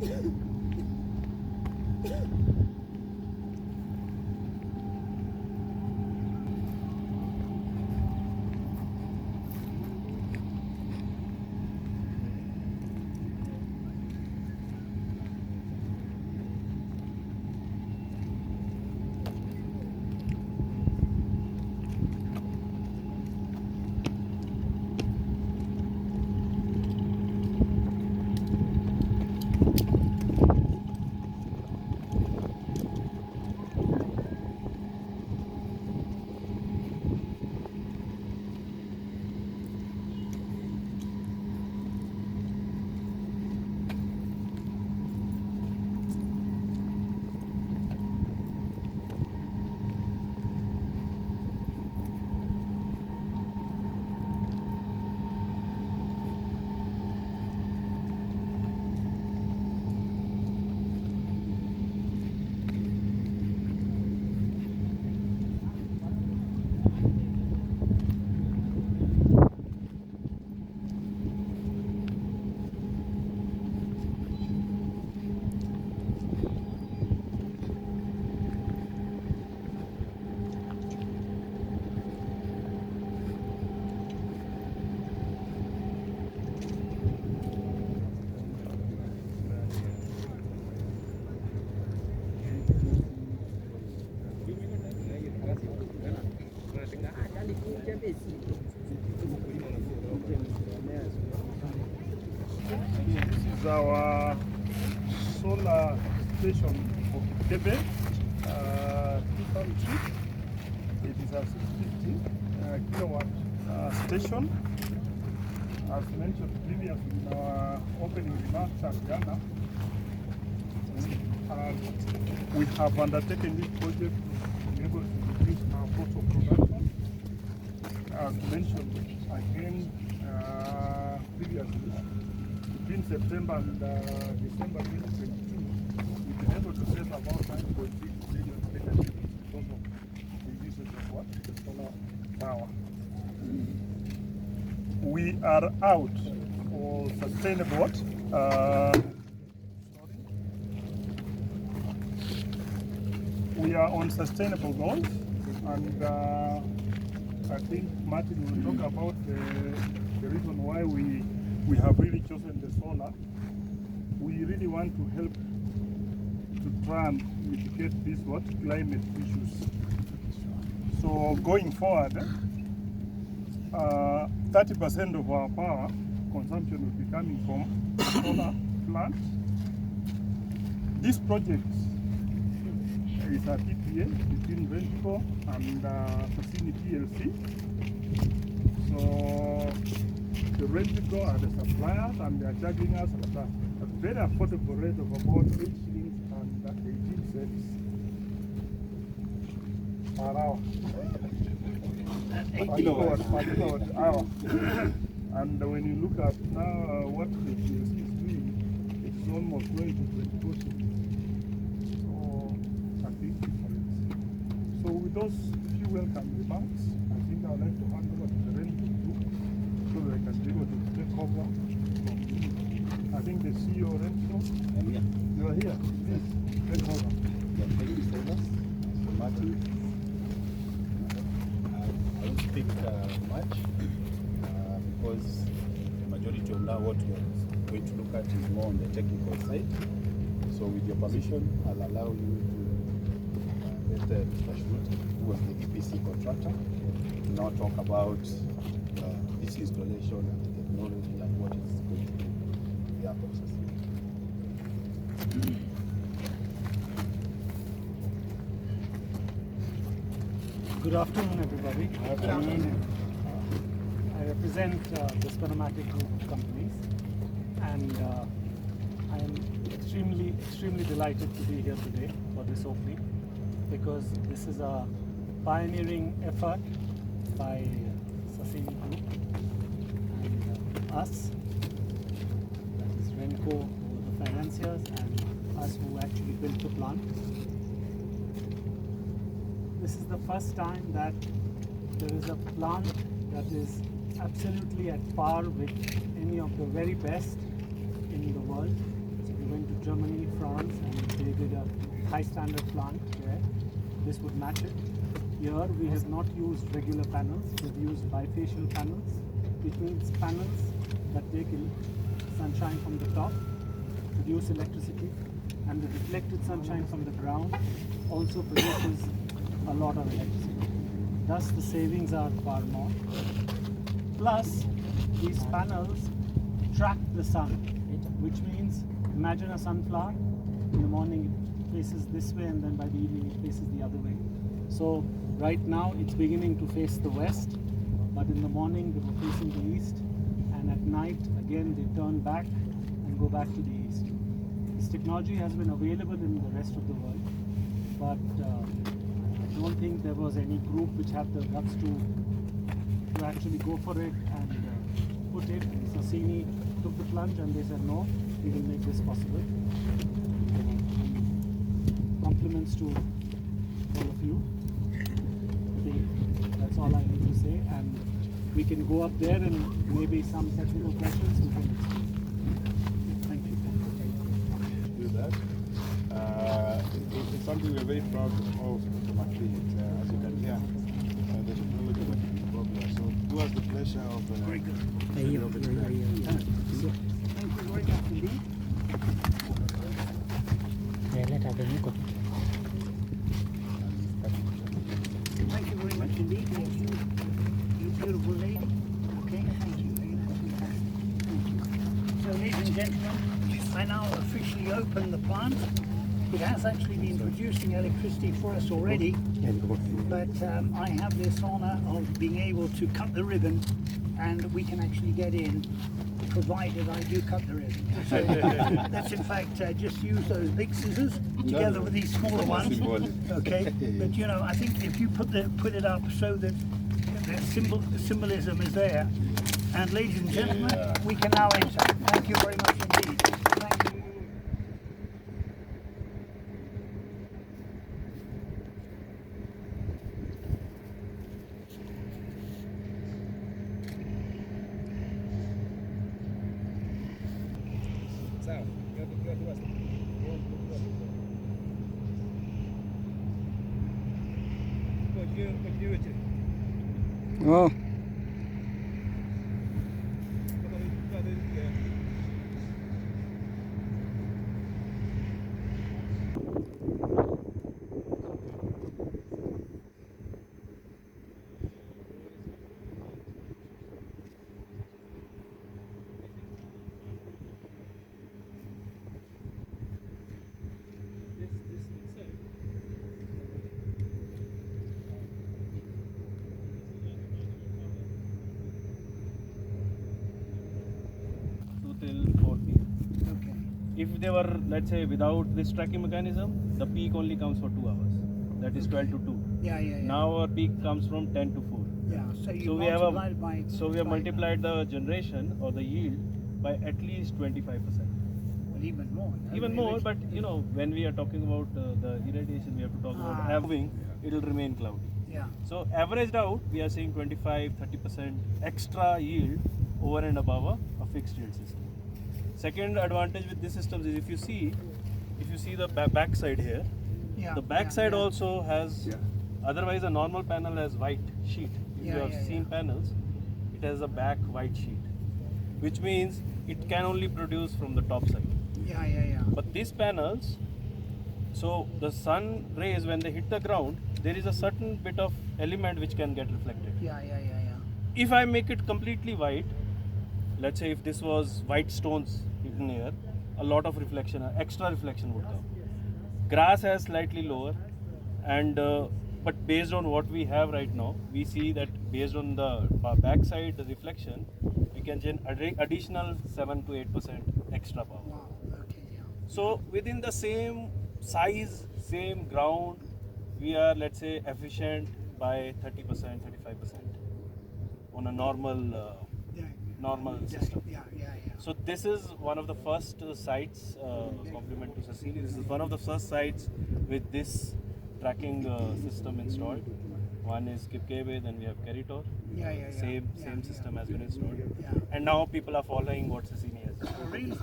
This is our solar station for Kepkebe, 2,000. It is a 650 kilowatt station. As mentioned previously in our opening remarks at Ghana, we have undertaken this project to be able to reduce our cost of production. As mentioned again previously, between September and December 2022, we've been able to save about 9.6 billion energy because of the usage of what? The solar power. We are out for sustainable what? We are on sustainable goals, and I think Martin will talk about the reason why we have really chosen the solar. We really want to help to try and mitigate these climate issues. So going forward, 30% of our power consumption will be coming from solar plant. This project is a PPA between Rentco and Sasini PLC. So the Rentco are the suppliers, and they are charging us at a very affordable rate of about 8 shillings and 18 cents per hour. Per kilowatt hour. And when you look at now what the PLC is doing, it's almost going to 24 shillings. So a big difference. So with those few welcome remarks, I think I would like to hand over to the Rentco group so that I can be able to take over. I think the CEO Rentco, you are here. Please, take over. Thank you so much. So Martin, I won't speak much because the majority of now what we are going to look at is more on the technical side. So with your permission, I'll allow you to let Mr. Schmidt, who was the EPC contractor, to now talk about this installation and the technology and what it's going to do in the process. Good afternoon, everybody. Good afternoon. I represent the Spinomatic group of companies, and I am extremely delighted to be here today for this opening, because this is a pioneering effort by Sasini Group and us, that is Rentco, who are the financiers, and us who actually built the plant. This is the first time that there is a plant that is absolutely at par with any of the very best in the world. So we're going to Germany, France, and they did a high standard plant there. This would match it. Here we have not used regular panels, we've used bifacial panels, which means panels that take sunshine from the top, produce electricity, and the reflected sunshine from the ground also produces a lot of electricity. Thus the savings are far more. Plus, these panels track the sun, which means imagine a sunflower. In the morning it faces this way, and then by the evening it faces the other way. So right now it's beginning to face the west, but in the morning they were facing the east, and at night again they turn back and go back to the east. This technology has been available in the rest of the world, but I don't think there was any group which had the guts to actually go for it and put it. Sasini took the plunge and they said, no, we will make this possible. Compliments to all of you. That's all I need to say, and we can go up there and maybe some technical questions we can explain. Thank you. Do that. It's something we're very proud of from actually. As you can hear, the technology that we progress. So do us the pleasure of very good. Thank you very much indeed. Thank you very much indeed. Yes, you beautiful lady. Okay, thank you. Thank you. So, ladies and gentlemen, I now officially open the plant. It has actually been producing electricity for us already, but I have this honour of being able to cut the ribbon, and we can actually get in, provided I do cut the ribbon. So let's in fact just use those big scissors together with these smaller ones. Okay, but you know, I think if you put it up so that the symbolism is there, and ladies and gentlemen, we can now enter. Thank you very much indeed. Thank you. Oh. Till 4 p.m. Okay. If they were, let's say, without this tracking mechanism, the peak only comes for 2 hours. That is 12 to 2. Yeah. Now our peak comes from 10 to 4. Yeah. So you we have multiplied by generation or the yield by at least 25%. well, even more. No? Even more, but you know, when we are talking about the irradiation, we have to talk about having, it will remain cloudy. Yeah. So averaged out, we are seeing 25-30% extra yield over and above a fixed yield system. Second advantage with this system is if you see the back side here, the back side also has, otherwise a normal panel has white sheet. If you have seen panels, it has a back white sheet, which means it can only produce from the top side. But these panels, so the sun rays, when they hit the ground, there is a certain bit of element which can get reflected. If I make it completely white, let's say if this was white stones hidden here, a lot of reflection, extra reflection would come. Grass has slightly lower, and but based on what we have right now, we see that based on the back side, the reflection, we can generate additional 7 to 8% extra power. So within the same size, same ground, we are, let's say, efficient by 30%, 35% on a normal system. So this is one of the first sites, compliment to Sasini, this is one of the first sites with this tracking system installed. One is Kepkebe, then we have Keritor. Same system has been installed. And now people are following what Sasini has done. Really?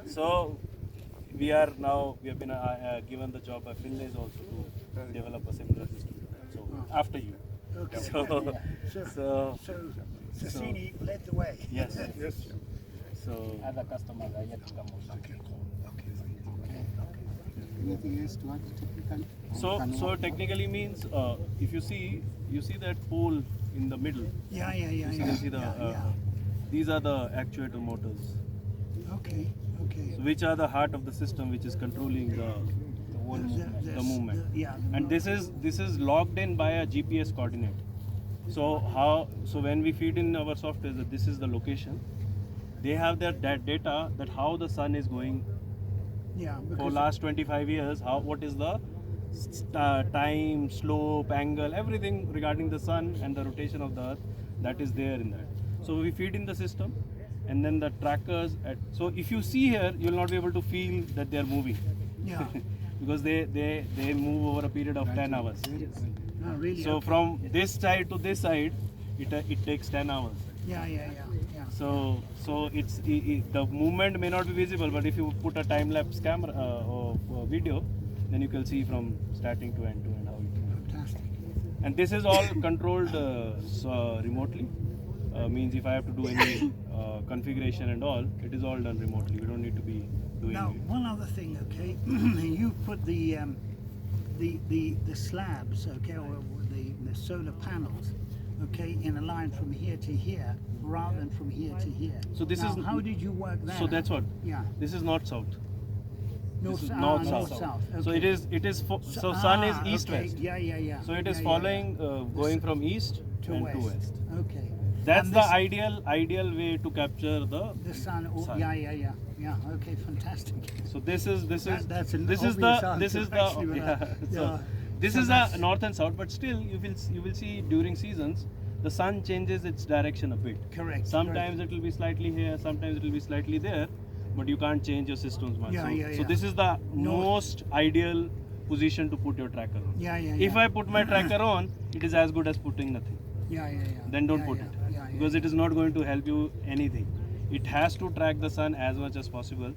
So we have been given the job by Finlays also to develop a similar system. So after you. Okay. So Sasini led the way. yes. Yes. So Other customers are yet to come also. Anything else to add technically? so technically means if you see that pole in the middle. Yeah. You can see the these are the actuator motors, Okay. so which are the heart of the system, which is controlling the whole movement, the movement. And this is logged in by a GPS coordinate. So when we feed in our software that this is the location, they have that data that how the sun is going for last 25 years, what is the time, slope, angle, everything regarding the sun and the rotation of the earth, that is there in that. So we feed in the system, and then the trackers so if you see here, you will not be able to feel that they are moving. Yeah. Because they move over a period of 10 hours. No, really. So from this side to this side, it takes 10 hours. Yeah. So the movement may not be visible, but if you put a time lapse camera or video, then you can see from starting to end how it moves. Fantastic. And this is all controlled remotely. Means if I have to do any configuration and all, it is all done remotely. We don't need to be doing Now, it. one other thing, okay? You put the slabs, okay, or the solar panels, okay, in a line from here to here, rather than from here to here. So this Now, is how did you work that? So that's out? what. Yeah. This is north south. This is North north south. south. Okay. So it is so sun is east okay. west. Yeah. So it is Yeah, following going from east to and west. to west. Okay. That's And the this- ideal way to capture the sun. sun. Yeah. Okay, fantastic. So this is That's an this is obvious the answer, actually, but so this is a north and south, but still you will see during seasons the sun changes its direction a bit. Correct. Sometimes it will be slightly here, sometimes it will be slightly there, but you can't change your systems much. So this is the most ideal position to put your tracker on. Yeah. If I put my tracker on, it is as good as putting nothing. Yeah. Then don't put it, because it is not going to help you anything. It has to track the sun as much as possible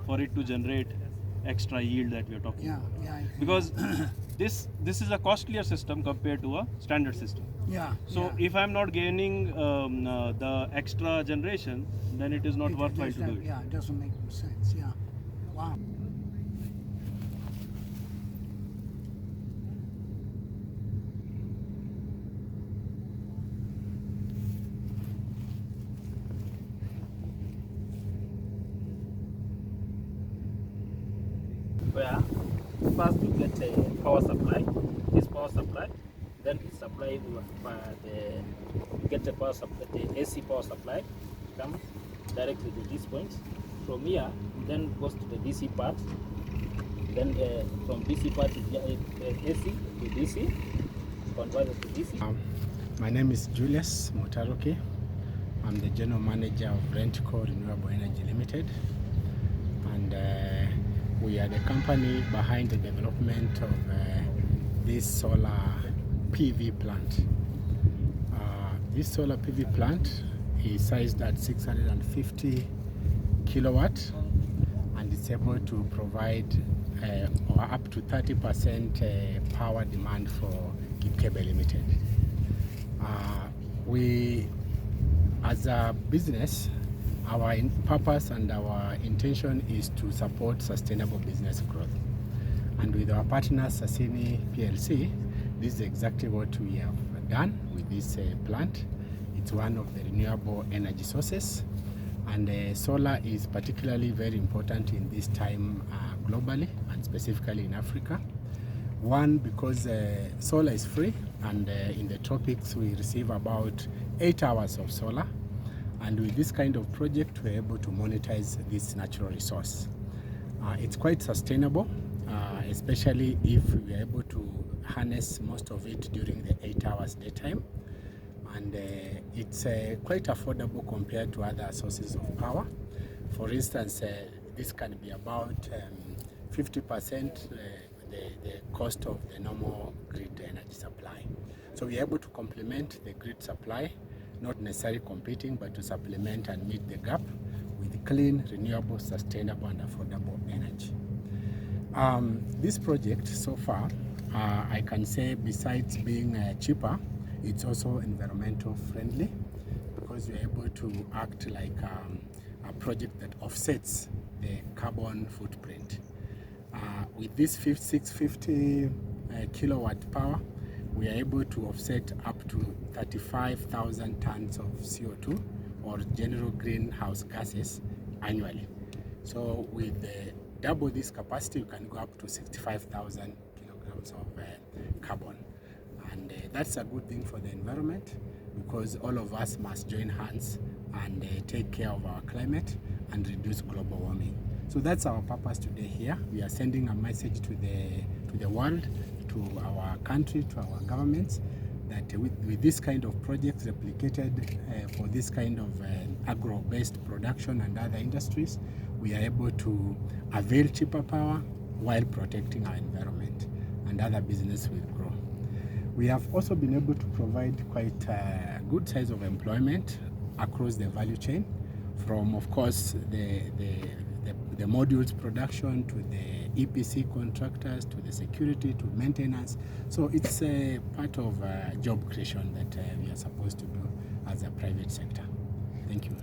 for it to generate extra yield that we are talking about. Yeah. Because this is a costlier system compared to a standard system. Yeah. So if I'm not gaining the extra generation, then it is not worthwhile to do it. Yeah, it doesn't make sense. Yeah. Wow. Where first you get a power supply, this power supply, then it's supplied with you get the power supply, the AC power supply comes directly to this point. From here, then goes to the DC part. Then from DC part to AC to DC, converted to DC. My name is Julius Motaroki. I'm the General Manager of Rentco Renewable Energy Limited, and we are the company behind the development of this solar PV plant. This solar PV plant is sized at 650 kilowatt, and it's able to provide up to 30% power demand for Kepkebe Limited. We, as a business, our purpose and our intention is to support sustainable business growth. And with our partner Sasini PLC, this is exactly what we have done with this plant. It's one of the renewable energy sources, and solar is particularly very important in this time globally and specifically in Africa. One, because solar is free, and in the tropics we receive about 8 hours of solar. And with this kind of project, we're able to monetize this natural resource. It's quite sustainable, especially if we're able to harness most of it during the 8 hours daytime. And it's quite affordable compared to other sources of power. For instance, this can be about 50% the cost of the normal grid energy supply. So we're able to complement the grid supply, not necessarily competing, but to supplement and meet the gap with clean, renewable, sustainable, and affordable energy. This project so far, I can say besides being cheaper, it's also environmental friendly because you're able to act like a project that offsets the carbon footprint. With this 650 kilowatt power, we are able to offset up to 35,000 tons of CO2 or general greenhouse gases annually. So with double this capacity, you can go up to 65,000 kilograms of carbon. And that's a good thing for the environment because all of us must join hands and take care of our climate and reduce global warming. So that's our purpose today here. We are sending a message to the world, to our country, to our governments, that with this kind of projects replicated for this kind of agro-based production and other industries, we are able to avail cheaper power while protecting our environment, and other business will grow. We have also been able to provide quite a good size of employment across the value chain, from of course the modules production to the EPC contractors to the security to maintenance. So it's a part of job creation that we are supposed to do as a private sector. Thank you.